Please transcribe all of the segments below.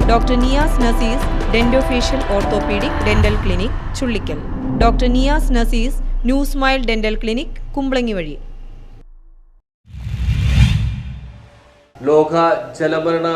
Doctor Niyas Nasees dentofacial orthopaedic dental clinic Chullickal, doctor Niyas Nasees new smile dental clinic Kumbalangi വഴി. ലോക ജലമരണ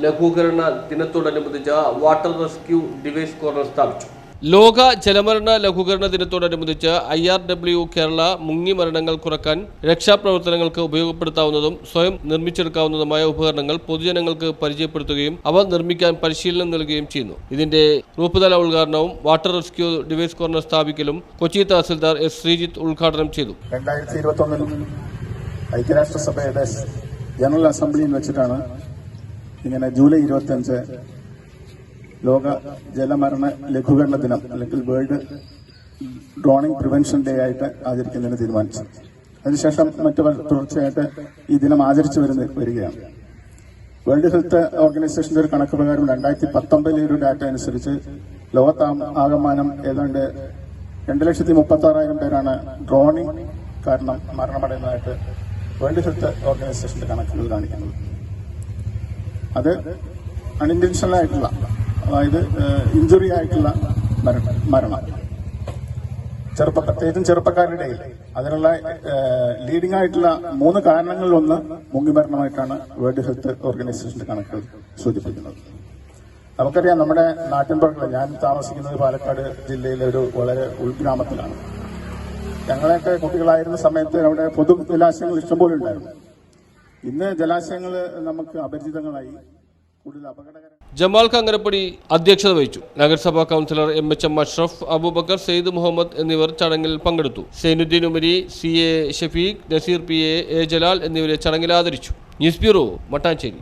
ലഘൂകരണ ദിനത്തോടനുബന്ധിച്ച് വാട്ടർ റെസ്ക്യൂ ഡിവൈസ് കോർണർ സ്ഥാപിച്ചു. ലോക ജലമരണ ലഘൂകരണ ദിനത്തോടനുബന്ധിച്ച് IRW കേരള മുങ്ങി മരണങ്ങൾ കുറയ്ക്കാൻ രക്ഷാപ്രവർത്തനങ്ങൾക്ക് ഉപയോഗപ്പെടുത്താവുന്നതും സ്വയം നിർമ്മിച്ചെടുക്കാവുന്നതുമായ ഉപകരണങ്ങൾ പൊതുജനങ്ങൾക്ക് പരിചയപ്പെടുത്തുകയും അവ നിർമ്മിക്കാൻ പരിശീലനം നൽകുകയും ചെയ്യുന്നു. ഇതിന്റെ ഗ്രൂപ്പുതല ഉദ്ഘാടനവും വാട്ടർ റെസ്ക്യൂ ഡിവൈസ് കോർണർ സ്ഥാപിക്കലും കൊച്ചി തഹസിൽദാർ S. ശ്രീജിത്ത് ഉദ്ഘാടനം ചെയ്തു. 2021 ഐക്യരാഷ്ട്രസഭയുടെ ജനറൽ അസംബ്ലിയിൽ വെച്ചിട്ടാണ് ഇങ്ങനെ ജൂലൈ 25 ലോക ജലമരണ ലഘൂകരണ ദിനം അല്ലെങ്കിൽ വേൾഡ് ഡ്രോണിംഗ് പ്രിവെൻഷൻ ഡേ ആയിട്ട് ആചരിക്കുന്നതിന് തീരുമാനിച്ചു. അതിനുശേഷം തുടർച്ചയായിട്ട് ഈ ദിനം ആചരിച്ചു വരികയാണ്. വേൾഡ് ഹെൽത്ത് ഓർഗനൈസേഷന്റെ ഒരു കണക്ക് പ്രകാരം 2019 ഒരു ഡാറ്റ അനുസരിച്ച് ലോകത്താകമാനം ഏതാണ്ട് 2,36,000 പേരാണ് ഡ്രോണിംഗ് കാരണം മരണമടയുന്നതായിട്ട് വേൾഡ് ഹെൽത്ത് ഓർഗനൈസേഷന്റെ കണക്കുകൾ കാണിക്കുന്നത്. അത് അൺഇന്റൻഷണൽ ആയിട്ടുള്ള, അതായത് ഇഞ്ചുറി ആയിട്ടുള്ള മരണം, പ്രത്യേകിച്ചും ചെറുപ്പക്കാരുടെ ഇടയിൽ അതിനുള്ള ലീഡിംഗ് ആയിട്ടുള്ള 3 കാരണങ്ങളിലൊന്ന് മുങ്ങിമരണമായിട്ടാണ് വേൾഡ് ഹെൽത്ത് ഓർഗനൈസേഷന്റെ കണക്കുകൾ സൂചിപ്പിക്കുന്നത്. നമുക്കറിയാം, നമ്മുടെ നാട്ടിൻപുറങ്ങൾ, ഞാൻ താമസിക്കുന്നത് പാലക്കാട് ജില്ലയിലെ ഒരു വളരെ ഉൾഗ്രാമത്തിലാണ്. ഞങ്ങളൊക്കെ കുട്ടികളായിരുന്ന സമയത്ത് അവിടെ പൊതു ജലാശയങ്ങൾ ഇഷ്ടംപോലെ ഉണ്ടായിരുന്നു. ഇന്ന് ജലാശയങ്ങൾ നമുക്ക് അപരിചിതങ്ങളായി, കൂടുതൽ അപകടകരം. ജമാൽ കങ്ങരപ്പടി അധ്യക്ഷത വഹിച്ചു. നഗരസഭാ കൗൺസിലർ MHM അഷ്റഫ്, അബൂബക്കർ, സെയ്ദ് മുഹമ്മദ് എന്നിവർ ചടങ്ങിൽ പങ്കെടുത്തു. Zainuddin Umari, CA Shafeeq, Naseer PA, A Jalal എന്നിവരെ ചടങ്ങിൽ ആദരിച്ചു. News bureau, Mattancherry.